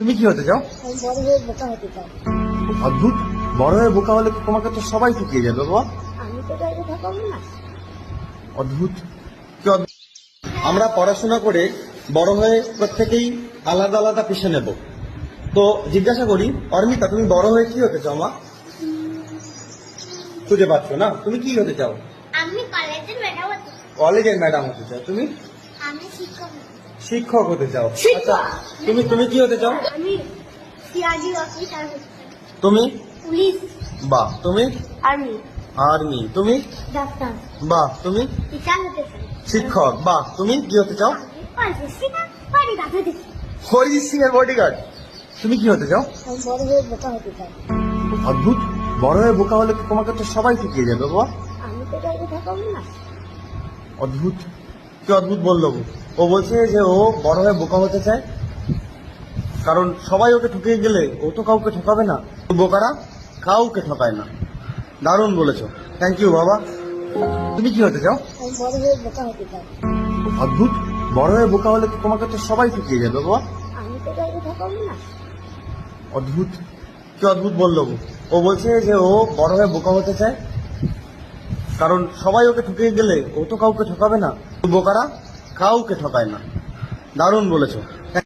তুমি কি হতে চাও? আমি বড় হয়ে বোকা হতে চাই। অদ্ভুত। বড় হয়ে বোকা হলে তো তোমাকে তো সবাই ঠকিয়ে যাবে বাবা। আমি তো চাইলে থাকবো না। অদ্ভুত। কি অদ্ভুত। আমরা পড়াশোনা করে বড় হয়ে প্রত্যেকেই আলাদা আলাদা পেশা নেব। তো জিজ্ঞাসা করি, অর্মিতা তুমি বড় হয়ে কি হতে চাও মা? খুঁজে পাচ্ছ না, তুমি কি হতে চাও? আমি কলেজের ম্যাডাম হতে চাই। কলেজের ম্যাডাম হতে চাও। তুমি আমি শিক্ষক হতে চাই। শিক্ষক হতে চাও। শিক্ষক। আচ্ছা, তুমি তুমি কি হতে চাও? আমি সিআইডি অফিসার হতে চাই। তুমি? পুলিশ। বাহ। তুমি? আর্মি। আর্মি। তুমি? ডাক্তার। বাহ। তুমি? টিচার হতে চাই। শিক্ষক। বাহ। তুমি কি হতে চাও? বডিগার্ড হতে চাই। হরিজিৎ সিং এর বডিগার্ড। তুমি কি হতে চাও? আমি বড় হয়ে বোকা হতে চাই। অদ্ভুত। বড় হয়ে বোকা হলে তো তোমাকে তো সবাই ঠকিয়ে যাবে বাবা। আমি তো চাইলে থাকবো না। অদ্ভুত। কি অদ্ভুত বললো ও? বলছে যে ও বড় হয়ে বোকা হতে চায়, কারণ সবাই ওকে ঠকিয়ে গেলে ও তো কাউকে ঠকাবে না। বোকারা কাউকে ঠকায় না। দারুণ বলেছো, থ্যাংক ইউ বাবা। তুমি কি হতে চাও? আমি বড় হয়ে বোকা হতে চাই। অদ্ভুত। বড় হয়ে বোকা হলে তো তোমাকে তো সবাই ঠকিয়ে যাবে বাবা। আমি তো চাইলে থাকবো না। অদ্ভুত। কি অদ্ভুত বললো ও? বলছে যে ও বড় হয়ে বোকা হতে চায়, কারণ সবাই ওকে ঠকিয়ে গেলে ও তো কাউকে ঠকাবে না। বোকারা কাউকে ঠকায় না। দারুণ বলেছো।